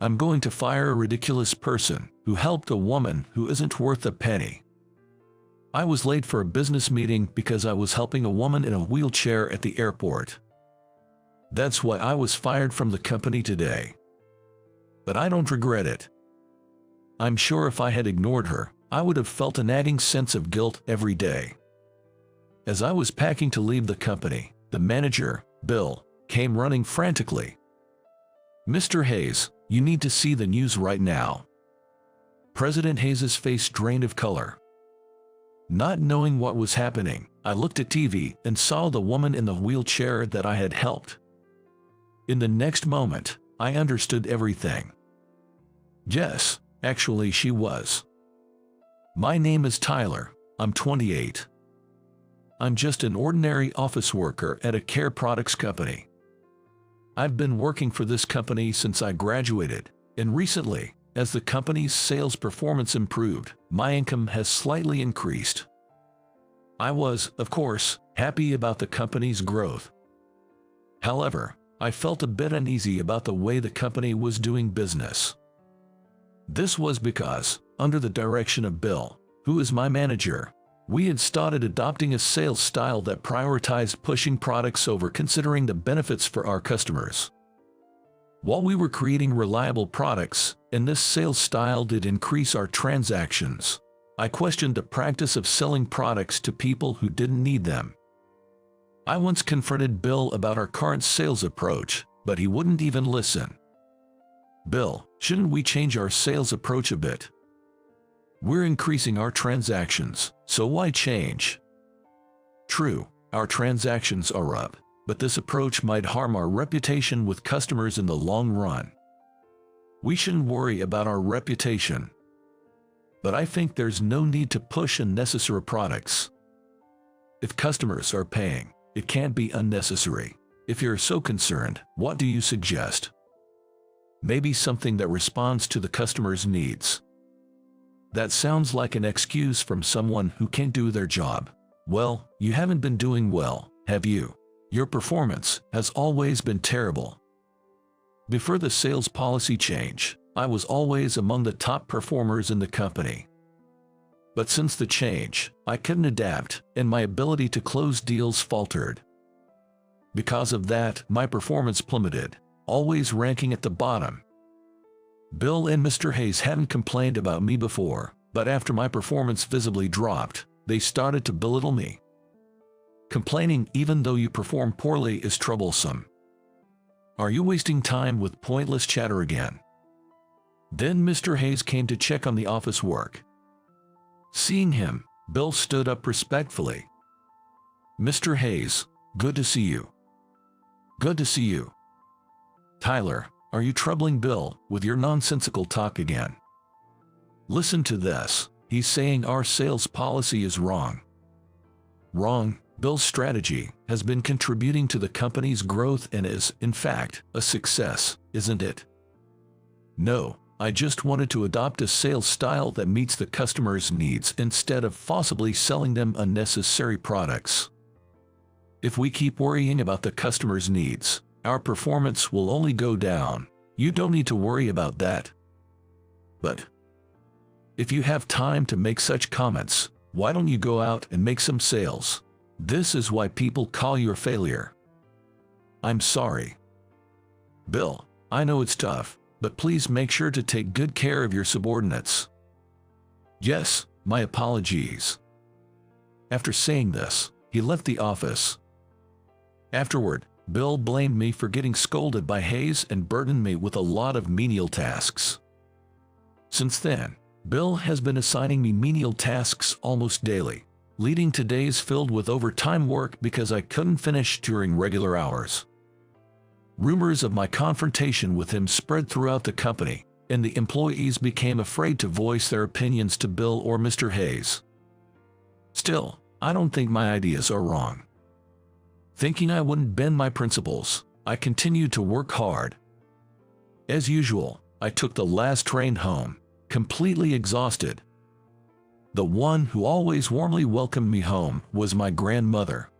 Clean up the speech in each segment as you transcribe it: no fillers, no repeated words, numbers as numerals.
I'm going to fire a ridiculous person who helped a woman who isn't worth a penny. I was late for a business meeting because I was helping a woman in a wheelchair at the airport. That's why I was fired from the company today. But I don't regret it. I'm sure if I had ignored her, I would have felt a nagging sense of guilt every day. As I was packing to leave the company, the manager, Bill, came running frantically. "Mr. Hayes, you need to see the news right now." President Hayes's face drained of color. Not knowing what was happening, I looked at TV and saw the woman in the wheelchair that I had helped. In the next moment, I understood everything. Yes, actually she was. My name is Tyler. I'm 28. I'm just an ordinary office worker at a care products company. I've been working for this company since I graduated, and recently, as the company's sales performance improved, my income has slightly increased. I was, of course, happy about the company's growth. However, I felt a bit uneasy about the way the company was doing business. This was because, under the direction of Bill, who is my manager, we had started adopting a sales style that prioritized pushing products over considering the benefits for our customers. While we were creating reliable products, and this sales style did increase our transactions, I questioned the practice of selling products to people who didn't need them. I once confronted Bill about our current sales approach, but he wouldn't even listen. "Bill, shouldn't we change our sales approach a bit? We're increasing our transactions, so why change?" True, our transactions are up, but this approach might harm our reputation with customers in the long run. We shouldn't worry about our reputation. But I think there's no need to push unnecessary products. If customers are paying, it can't be unnecessary. If you're so concerned, what do you suggest? Maybe something that responds to the customer's needs. That sounds like an excuse from someone who can't do their job. Well, you haven't been doing well, have you? Your performance has always been terrible. Before the sales policy change, I was always among the top performers in the company. But since the change, I couldn't adapt, and my ability to close deals faltered. Because of that, my performance plummeted, always ranking at the bottom. Bill and Mr. Hayes hadn't complained about me before, but after my performance visibly dropped, they started to belittle me. Complaining even though you perform poorly is troublesome. Are you wasting time with pointless chatter again? Then Mr. Hayes came to check on the office work. Seeing him, Bill stood up respectfully. "Mr. Hayes, good to see you." "Good to see you." "Tyler, are you troubling Bill with your nonsensical talk again? Listen to this, he's saying our sales policy is wrong." "Wrong? Bill's strategy has been contributing to the company's growth and is, in fact, a success, isn't it?" "No, I just wanted to adopt a sales style that meets the customer's needs instead of forcibly selling them unnecessary products. If we keep worrying about the customer's needs, our performance will only go down. You don't need to worry about that." "But if you have time to make such comments, why don't you go out and make some sales? This is why people call you a failure." "I'm sorry. Bill, I know it's tough, but please make sure to take good care of your subordinates." "Yes, my apologies." After saying this, he left the office. Afterward, Bill blamed me for getting scolded by Hayes and burdened me with a lot of menial tasks. Since then, Bill has been assigning me menial tasks almost daily, leading to days filled with overtime work because I couldn't finish during regular hours. Rumors of my confrontation with him spread throughout the company, and the employees became afraid to voice their opinions to Bill or Mr. Hayes. Still, I don't think my ideas are wrong. Thinking I wouldn't bend my principles, I continued to work hard. As usual, I took the last train home, completely exhausted. The one who always warmly welcomed me home was my grandmother.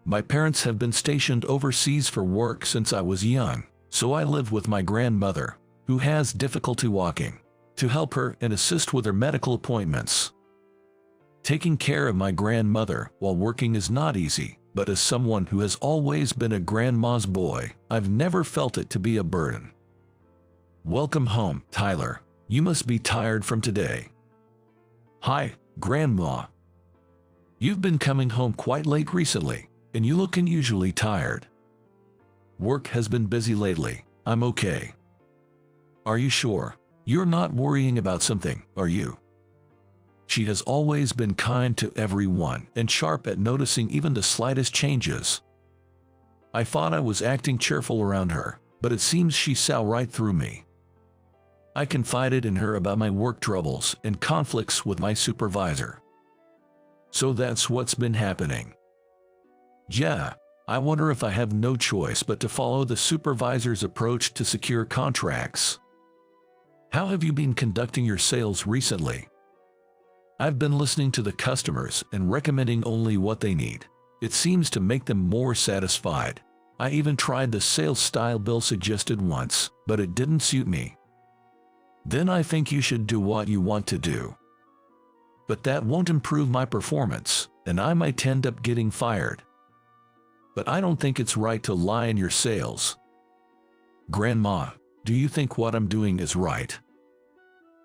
My parents have been stationed overseas for work since I was young, so I lived with my grandmother, who has difficulty walking, to help her and assist with her medical appointments. Taking care of my grandmother while working is not easy, but as someone who has always been a grandma's boy, I've never felt it to be a burden. Welcome home, Tyler. You must be tired from today. Hi, Grandma. You've been coming home quite late recently, and you look unusually tired. Work has been busy lately. I'm okay. Are you sure? You're not worrying about something, are you? She has always been kind to everyone and sharp at noticing even the slightest changes. I thought I was acting cheerful around her, but it seems she saw right through me. I confided in her about my work troubles and conflicts with my supervisor. So that's what's been happening. Yeah, I wonder if I have no choice but to follow the supervisor's approach to secure contracts. How have you been conducting your sales recently? I've been listening to the customers and recommending only what they need. It seems to make them more satisfied. I even tried the sales style Bill suggested once, but it didn't suit me. Then I think you should do what you want to do. But that won't improve my performance, and I might end up getting fired. But I don't think it's right to lie in your sales. Grandma, do you think what I'm doing is right?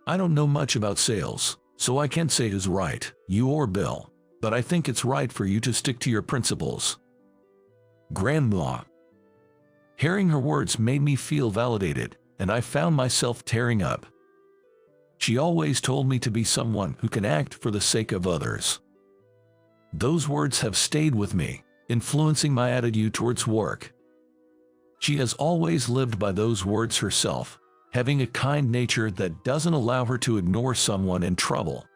I don't know much about sales, so I can't say who's right, you or Bill, but I think it's right for you to stick to your principles. Grandma. Hearing her words made me feel validated, and I found myself tearing up. She always told me to be someone who can act for the sake of others. Those words have stayed with me, influencing my attitude towards work. She has always lived by those words herself, having a kind nature that doesn't allow her to ignore someone in trouble.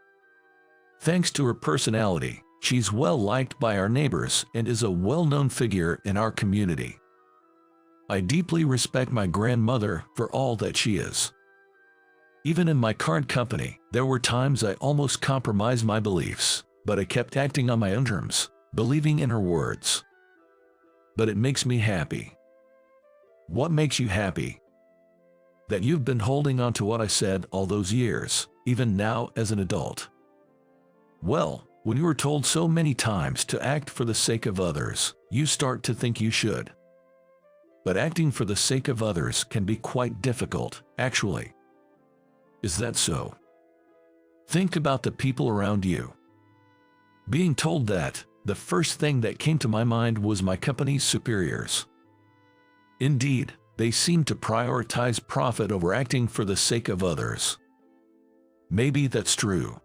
Thanks to her personality, she's well liked by our neighbors and is a well-known figure in our community. I deeply respect my grandmother for all that she is. Even in my current company, there were times I almost compromised my beliefs, but I kept acting on my own terms, believing in her words. But it makes me happy. What makes you happy? That you've been holding on to what I said all those years, even now as an adult. Well, when you were told so many times to act for the sake of others, you start to think you should. But acting for the sake of others can be quite difficult, actually. Is that so? Think about the people around you. Being told that, the first thing that came to my mind was my company's superiors. Indeed, they seem to prioritize profit over acting for the sake of others. Maybe that's true.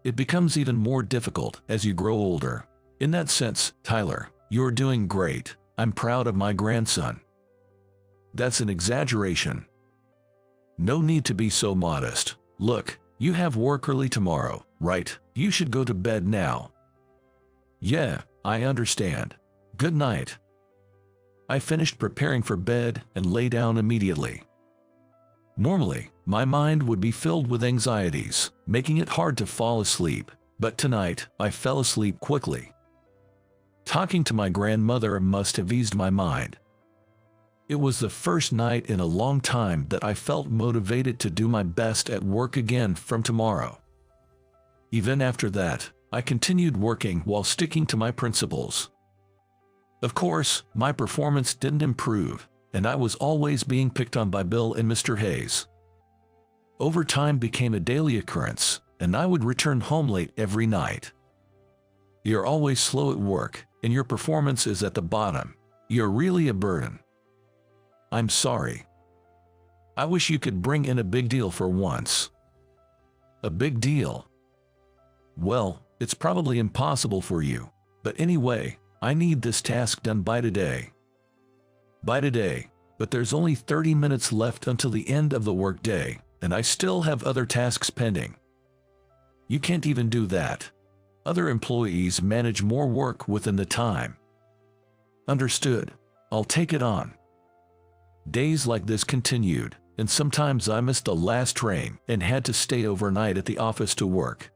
It becomes even more difficult as you grow older. In that sense, Tyler, you're doing great. I'm proud of my grandson. That's an exaggeration. No need to be so modest. Look, you have work early tomorrow, right? You should go to bed now. Yeah, I understand. Good night. I finished preparing for bed and lay down immediately. Normally, my mind would be filled with anxieties, making it hard to fall asleep, but tonight, I fell asleep quickly. Talking to my grandmother must have eased my mind. It was the first night in a long time that I felt motivated to do my best at work again from tomorrow. Even after that, I continued working while sticking to my principles. Of course, my performance didn't improve, and I was always being picked on by Bill and Mr. Hayes. Overtime became a daily occurrence, and I would return home late every night. You're always slow at work, and your performance is at the bottom. You're really a burden. I'm sorry. I wish you could bring in a big deal for once. A big deal? Well, it's probably impossible for you, but anyway, I need this task done by today. By today, but there's only 30 minutes left until the end of the workday, and I still have other tasks pending. You can't even do that. Other employees manage more work within the time. Understood. I'll take it on. Days like this continued, and sometimes I missed the last train and had to stay overnight at the office to work.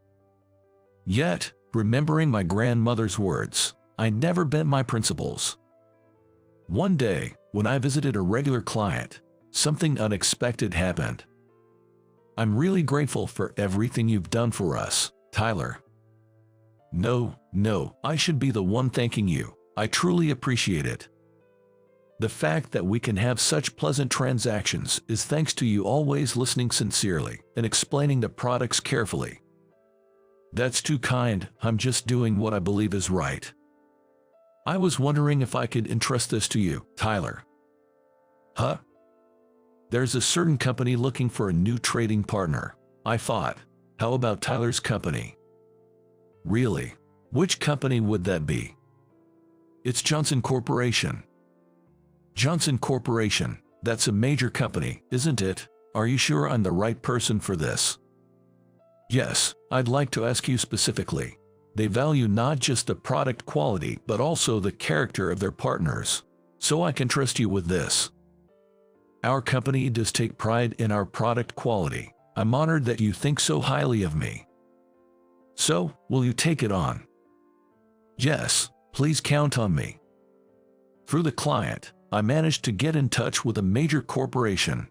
Yet, remembering my grandmother's words, I never bent my principles. One day, when I visited a regular client, something unexpected happened. I'm really grateful for everything you've done for us, Tyler. No, I should be the one thanking you. I truly appreciate it. The fact that we can have such pleasant transactions is thanks to you always listening sincerely and explaining the products carefully. That's too kind. I'm just doing what I believe is right. I was wondering if I could entrust this to you, Tyler. Huh? There's a certain company looking for a new trading partner. I thought, how about Tyler's company? Really? Which company would that be? It's Johnson Corporation. Johnson Corporation, that's a major company, isn't it? Are you sure I'm the right person for this? Yes, I'd like to ask you specifically. They value not just the product quality but also the character of their partners. So I can trust you with this. Our company does take pride in our product quality. I'm honored that you think so highly of me. So, will you take it on? Yes, please count on me. Through the client, I managed to get in touch with a major corporation.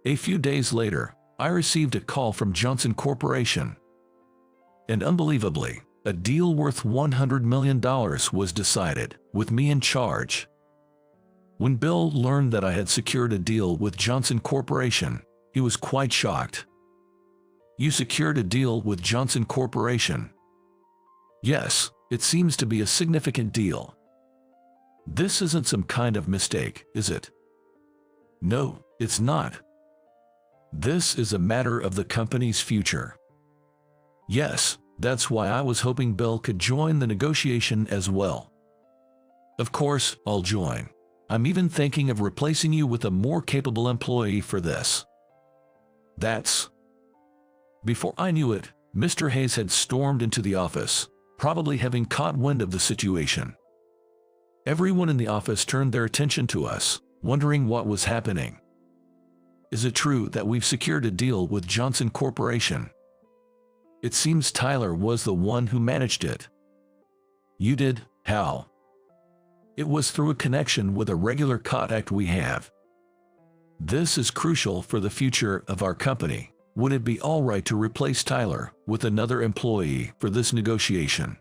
A few days later, I received a call from Johnson Corporation. And unbelievably, a deal worth $100 million was decided, with me in charge. When Bill learned that I had secured a deal with Johnson Corporation, he was quite shocked. You secured a deal with Johnson Corporation? Yes, it seems to be a significant deal. This isn't some kind of mistake, is it? No, it's not. This is a matter of the company's future. Yes, that's why I was hoping Bill could join the negotiation as well. Of course, I'll join. I'm even thinking of replacing you with a more capable employee for this. Before I knew it, Mr. Hayes had stormed into the office, probably having caught wind of the situation. Everyone in the office turned their attention to us, wondering what was happening. Is it true that we've secured a deal with Johnson Corporation? It seems Tyler was the one who managed it. You did? How? It was through a connection with a regular contact we have. This is crucial for the future of our company. Would it be all right to replace Tyler with another employee for this negotiation?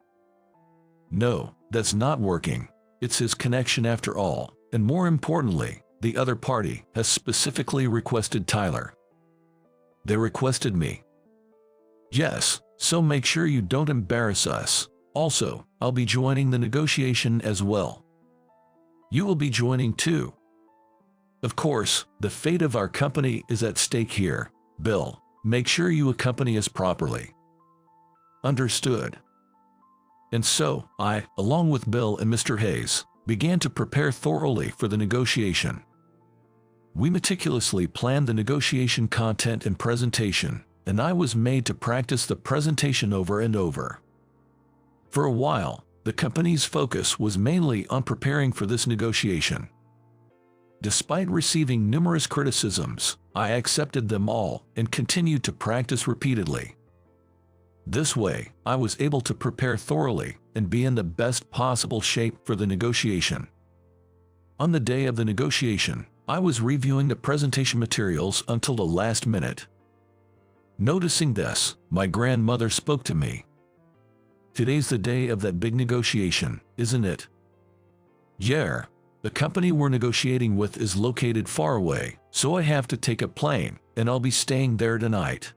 No, that's not working. It's his connection after all, and more importantly, the other party has specifically requested Tyler. They requested me. Yes, so make sure you don't embarrass us. Also, I'll be joining the negotiation as well. You will be joining too. Of course, the fate of our company is at stake here. Bill, make sure you accompany us properly. Understood. And so, I, along with Bill and Mr. Hayes, began to prepare thoroughly for the negotiation. We meticulously planned the negotiation content and presentation, and I was made to practice the presentation over and over. For a while, the company's focus was mainly on preparing for this negotiation. Despite receiving numerous criticisms, I accepted them all and continued to practice repeatedly. This way, I was able to prepare thoroughly and be in the best possible shape for the negotiation. On the day of the negotiation, I was reviewing the presentation materials until the last minute. Noticing this, my grandmother spoke to me. Today's the day of that big negotiation, isn't it? Yeah. The company we're negotiating with is located far away, so I have to take a plane, and I'll be staying there tonight.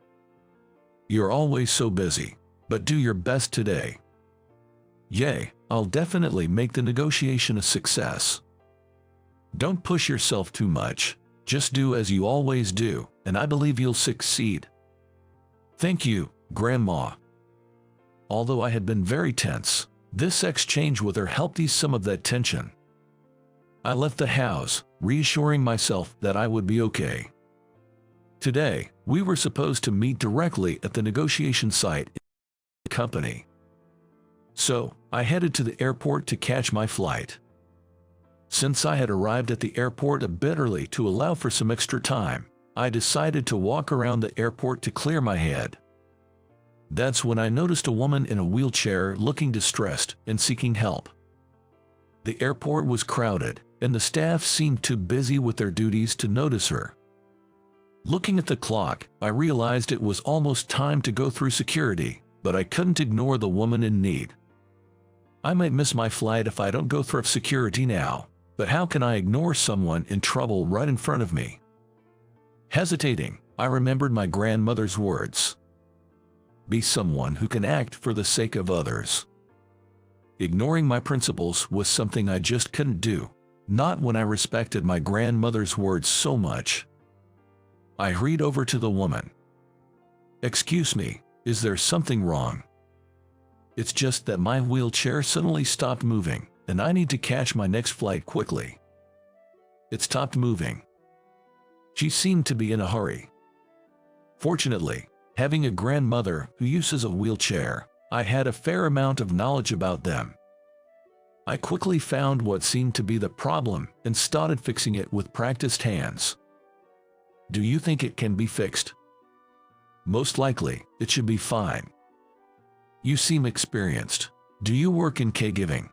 You're always so busy, but do your best today. Yay, I'll definitely make the negotiation a success. Don't push yourself too much, just do as you always do, and I believe you'll succeed. Thank you, Grandma. Although I had been very tense, this exchange with her helped ease some of that tension. I left the house, reassuring myself that I would be okay. Today, we were supposed to meet directly at the negotiation site in the company. So, I headed to the airport to catch my flight. Since I had arrived at the airport a bit early to allow for some extra time, I decided to walk around the airport to clear my head. That's when I noticed a woman in a wheelchair looking distressed and seeking help. The airport was crowded, and the staff seemed too busy with their duties to notice her. Looking at the clock, I realized it was almost time to go through security, but I couldn't ignore the woman in need. I might miss my flight if I don't go through security now, but how can I ignore someone in trouble right in front of me? Hesitating, I remembered my grandmother's words. Be someone who can act for the sake of others. Ignoring my principles was something I just couldn't do, not when I respected my grandmother's words so much. I hurried over to the woman. Excuse me, is there something wrong? It's just that my wheelchair suddenly stopped moving, and I need to catch my next flight quickly. It stopped moving. She seemed to be in a hurry. Fortunately, having a grandmother who uses a wheelchair, I had a fair amount of knowledge about them. I quickly found what seemed to be the problem and started fixing it with practiced hands. Do you think it can be fixed? Most likely, it should be fine. You seem experienced. Do you work in caregiving?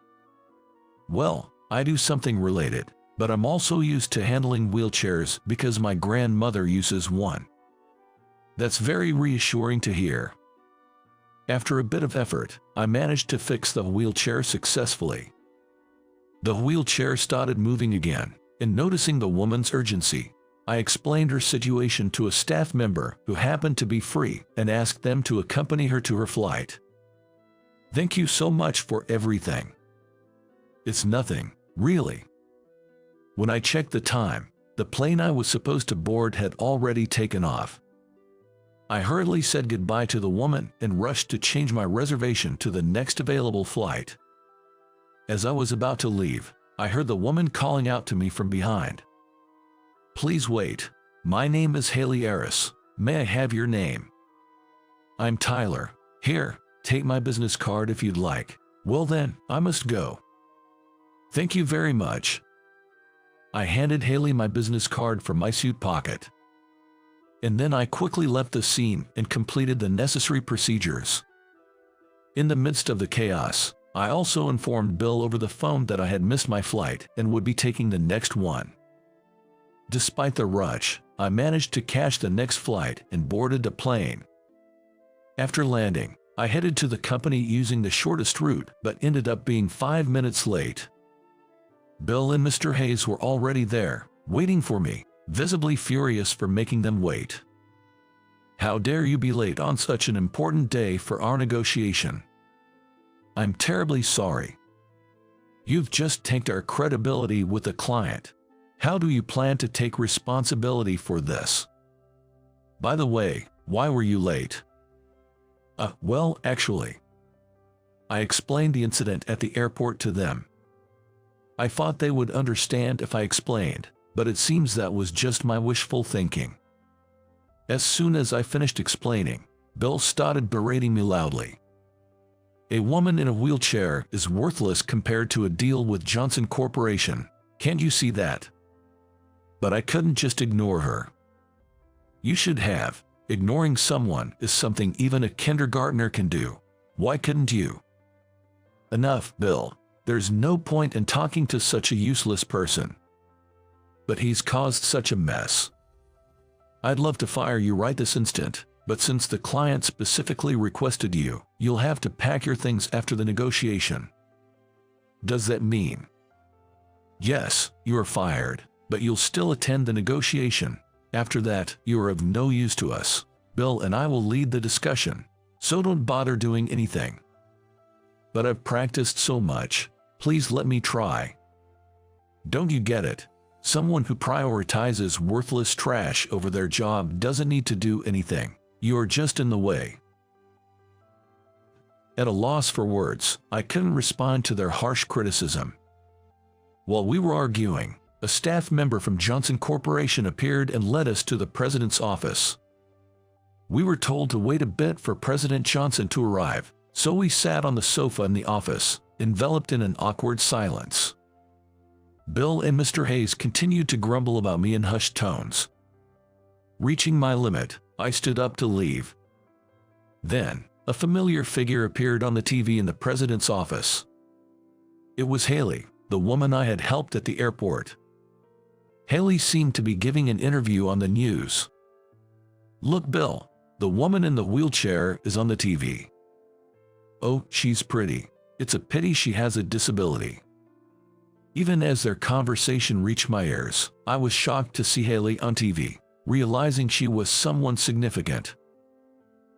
Well, I do something related, but I'm also used to handling wheelchairs because my grandmother uses one. That's very reassuring to hear. After a bit of effort, I managed to fix the wheelchair successfully. The wheelchair started moving again, and noticing the woman's urgency, I explained her situation to a staff member who happened to be free and asked them to accompany her to her flight. Thank you so much for everything. It's nothing, really. When I checked the time, the plane I was supposed to board had already taken off. I hurriedly said goodbye to the woman and rushed to change my reservation to the next available flight. As I was about to leave, I heard the woman calling out to me from behind. Please wait. My name is Haley Eris. May I have your name? I'm Tyler. Here, take my business card if you'd like. Well then, I must go. Thank you very much. I handed Haley my business card from my suit pocket. And then I quickly left the scene and completed the necessary procedures. In the midst of the chaos, I also informed Bill over the phone that I had missed my flight and would be taking the next one. Despite the rush, I managed to catch the next flight and boarded the plane. After landing, I headed to the company using the shortest route but ended up being 5 minutes late. Bill and Mr. Hayes were already there, waiting for me, visibly furious for making them wait. How dare you be late on such an important day for our negotiation? I'm terribly sorry. You've just tanked our credibility with the client. How do you plan to take responsibility for this? By the way, why were you late? Well, actually, I explained the incident at the airport to them. I thought they would understand if I explained, but it seems that was just my wishful thinking. As soon as I finished explaining, Bill started berating me loudly. A woman in a wheelchair is worthless compared to a deal with Johnson Corporation. Can't you see that? But I couldn't just ignore her. You should have. Ignoring someone is something even a kindergartner can do. Why couldn't you? Enough, Bill. There's no point in talking to such a useless person. But he's caused such a mess. I'd love to fire you right this instant, but since the client specifically requested you, you'll have to pack your things after the negotiation. Does that mean? Yes, you are fired, but you'll still attend the negotiation. After that, you are of no use to us. Bill and I will lead the discussion, so don't bother doing anything. But I've practiced so much. Please let me try. Don't you get it? Someone who prioritizes worthless trash over their job doesn't need to do anything. You are just in the way. At a loss for words, I couldn't respond to their harsh criticism. While we were arguing, a staff member from Johnson Corporation appeared and led us to the president's office. We were told to wait a bit for President Johnson to arrive, so we sat on the sofa in the office, enveloped in an awkward silence. Bill and Mr. Hayes continued to grumble about me in hushed tones. Reaching my limit, I stood up to leave. Then, a familiar figure appeared on the TV in the president's office. It was Haley. the woman I had helped at the airport. Haley seemed to be giving an interview on the news. "Look, Bill, the woman in the wheelchair is on the TV. Oh, she's pretty. It's a pity she has a disability." Even as their conversation reached my ears, I was shocked to see Haley on TV, realizing she was someone significant.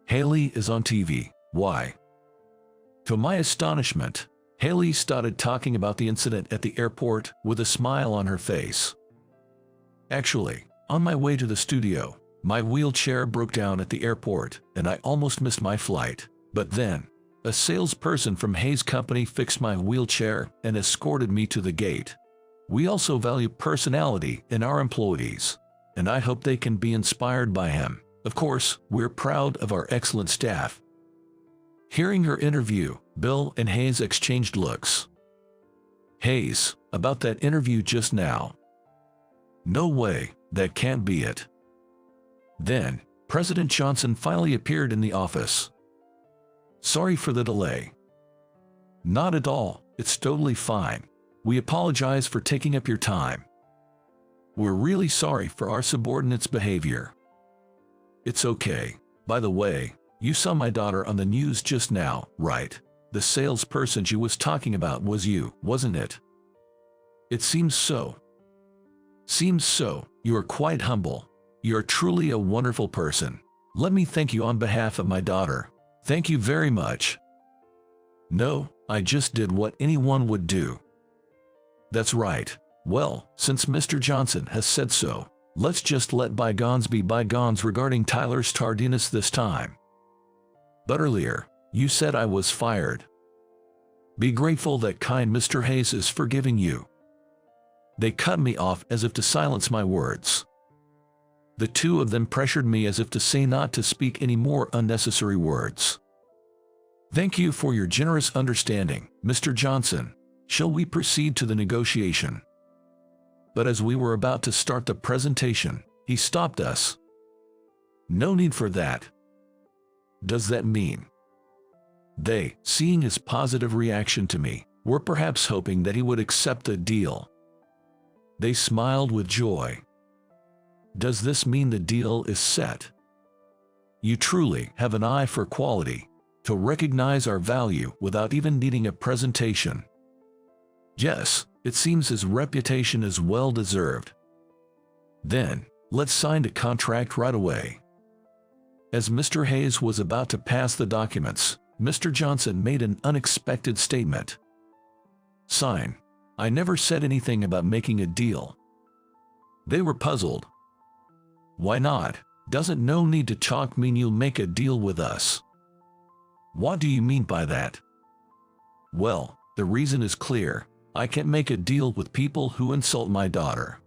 Haley is on TV. Why? To my astonishment, Haley started talking about the incident at the airport with a smile on her face. "Actually, on my way to the studio, my wheelchair broke down at the airport and I almost missed my flight. But then, a salesperson from Hayes' company fixed my wheelchair and escorted me to the gate. We also value personality in our employees, and I hope they can be inspired by him. Of course, we're proud of our excellent staff." Hearing her interview, Bill and Hayes exchanged looks. "Hayes, about that interview just now." "No way, that can't be it." Then, President Johnson finally appeared in the office. "Sorry for the delay." "Not at all, it's totally fine. We apologize for taking up your time. We're really sorry for our subordinates' behavior." "It's okay. By the way, you saw my daughter on the news just now, right? The salesperson she was talking about was you, wasn't it?" "It seems so." "Seems so. You are quite humble. You're truly a wonderful person. Let me thank you on behalf of my daughter." "Thank you very much." "No, I just did what anyone would do." "That's right. Well, since Mr. Johnson has said so, let's just let bygones be bygones regarding Tyler's tardiness this time. But earlier, you said I was fired. Be grateful that kind Mr. Hayes is forgiving you." They cut me off as if to silence my words. The two of them pressured me as if to say not to speak any more unnecessary words. "Thank you for your generous understanding, Mr. Johnson. Shall we proceed to the negotiation?" But as we were about to start the presentation, he stopped us. "No need for that." "Does that mean?" They, seeing his positive reaction to me, were perhaps hoping that he would accept the deal. They smiled with joy. "Does this mean the deal is set? You truly have an eye for quality, to recognize our value without even needing a presentation." "Yes, it seems his reputation is well deserved." "Then, let's sign the contract right away." As Mr. Hayes was about to pass the documents, Mr. Johnson made an unexpected statement. "Sign. I never said anything about making a deal." They were puzzled. "Why not? Doesn't no need to talk mean you'll make a deal with us?" "What do you mean by that?" "Well, the reason is clear. I can't make a deal with people who insult my daughter."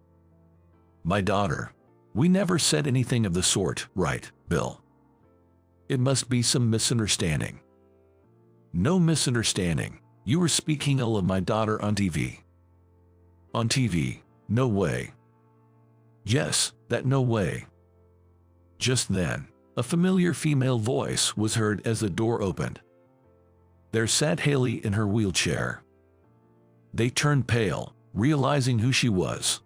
"My daughter? We never said anything of the sort, right, Bill?" "It must be some misunderstanding." "No misunderstanding. You were speaking ill of my daughter on TV." "On TV? No way." "Yes, that no way." Just then, a familiar female voice was heard as the door opened. There sat Haley in her wheelchair. They turned pale, realizing who she was.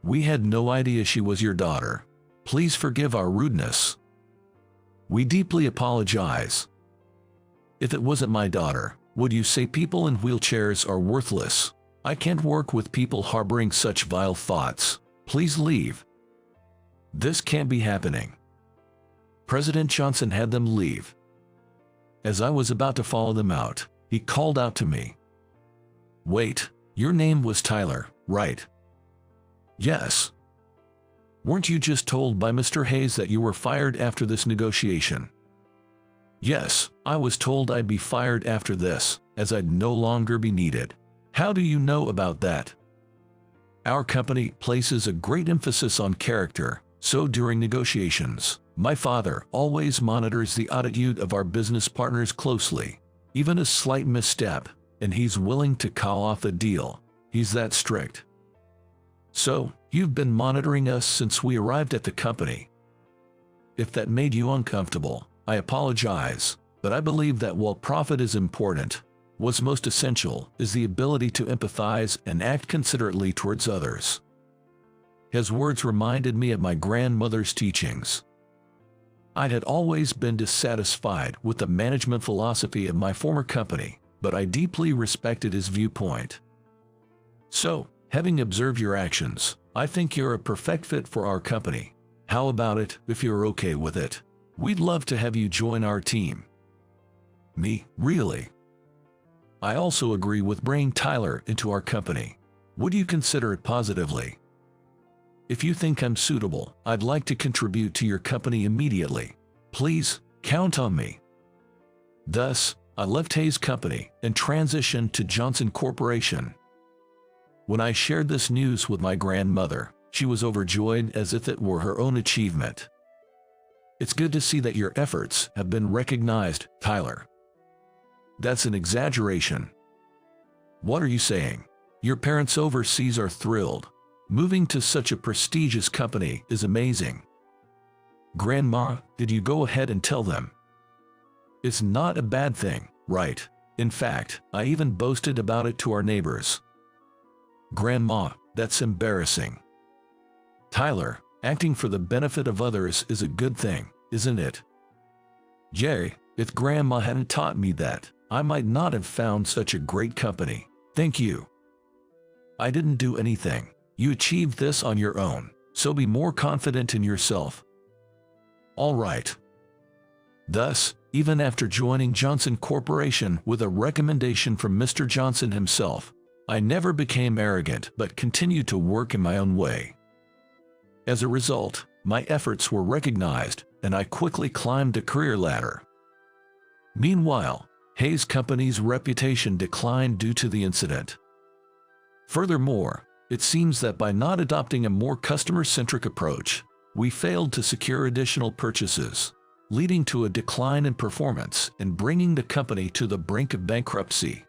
"We had no idea she was your daughter. Please forgive our rudeness." "We deeply apologize." "If it wasn't my daughter, would you say people in wheelchairs are worthless? I can't work with people harboring such vile thoughts. Please leave." "This can't be happening." President Johnson had them leave. As I was about to follow them out, he called out to me. "Wait, your name was Tyler, right?" "Yes." "Weren't you just told by Mr. Hayes that you were fired after this negotiation?" "Yes, I was told I'd be fired after this, as I'd no longer be needed." "How do you know about that?" "Our company places a great emphasis on character, so during negotiations, my father always monitors the attitude of our business partners closely. Even a slight misstep, and he's willing to call off the deal. He's that strict." "So, you've been monitoring us since we arrived at the company." "If that made you uncomfortable, I apologize, but I believe that while profit is important, What's most essential is the ability to empathize and act considerately towards others. His words reminded me of my grandmother's teachings. I had always been dissatisfied with the management philosophy of my former company, but I deeply respected his viewpoint. So, having observed your actions, I think you're a perfect fit for our company. How about it, if you're okay with it? We'd love to have you join our team. Me, really? I also agree with bringing Tyler into our company. Would you consider it positively? If you think I'm suitable, I'd like to contribute to your company immediately. Please, count on me. Thus, I left Hayes Company and transitioned to Johnson Corporation. When I shared this news with my grandmother, she was overjoyed as if it were her own achievement. It's good to see that your efforts have been recognized, Tyler. That's an exaggeration. What are you saying? Your parents overseas are thrilled. Moving to such a prestigious company is amazing. Grandma, did you go ahead and tell them? It's not a bad thing, right? In fact, I even boasted about it to our neighbors. Grandma, that's embarrassing. Tyler, acting for the benefit of others is a good thing, isn't it? Jerry, if Grandma hadn't taught me that, I might not have found such a great company. Thank you. I didn't do anything. You achieved this on your own, so be more confident in yourself. All right. Thus, even after joining Johnson Corporation with a recommendation from Mr. Johnson himself, I never became arrogant but continued to work in my own way. As a result, my efforts were recognized, and I quickly climbed the career ladder. Meanwhile, Hayes Company's reputation declined due to the incident. Furthermore, it seems that by not adopting a more customer-centric approach, we failed to secure additional purchases, leading to a decline in performance and bringing the company to the brink of bankruptcy.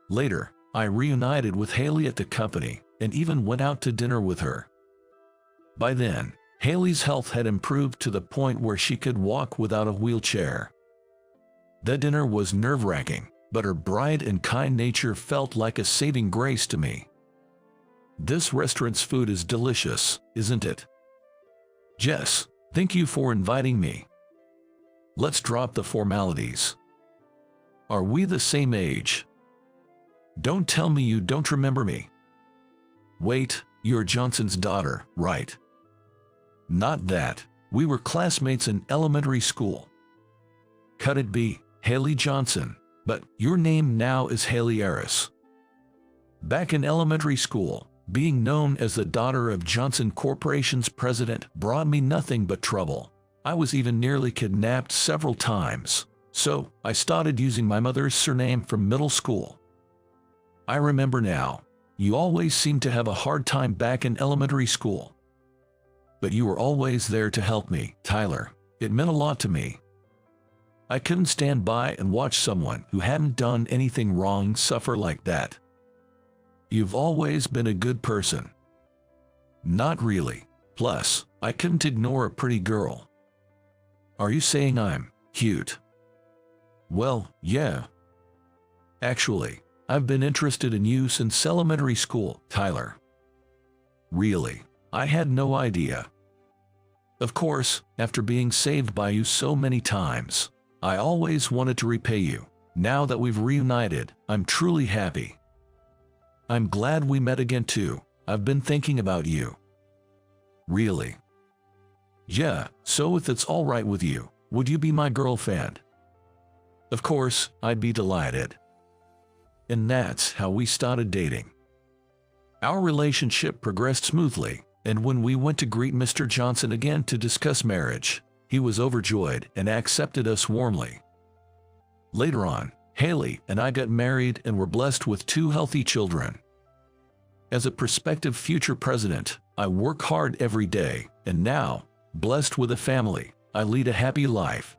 Later, I reunited with Haley at the company and even went out to dinner with her. By then, Haley's health had improved to the point where she could walk without a wheelchair. That dinner was nerve-wracking, but her bright and kind nature felt like a saving grace to me. This restaurant's food is delicious, isn't it? Jess, thank you for inviting me. Let's drop the formalities. Are we the same age? Don't tell me you don't remember me. Wait, you're Johnson's daughter, right? Not that. We were classmates in elementary school. Could it be Haley Johnson? But your name now is Haley Harris. Back in elementary school, being known as the daughter of Johnson Corporation's president brought me nothing but trouble. I was even nearly kidnapped several times, so I started using my mother's surname from middle school. I remember now. You always seemed to have a hard time back in elementary school. But you were always there to help me, Tyler. It meant a lot to me. I couldn't stand by and watch someone who hadn't done anything wrong suffer like that. You've always been a good person. Not really. Plus, I couldn't ignore a pretty girl. Are you saying I'm cute? Well, yeah. Actually, I've been interested in you since elementary school, Tyler. Really? I had no idea. Of course, after being saved by you so many times, I always wanted to repay you. Now that we've reunited, I'm truly happy. I'm glad we met again too. I've been thinking about you. Really? Yeah, so if it's all right with you, would you be my girlfriend? Of course, I'd be delighted. And that's how we started dating. Our relationship progressed smoothly, and when we went to greet Mr. Johnson again to discuss marriage, he was overjoyed and accepted us warmly. Later on, Haley and I got married and were blessed with 2 healthy children. As a prospective future president, I work hard every day, and now, blessed with a family, I lead a happy life.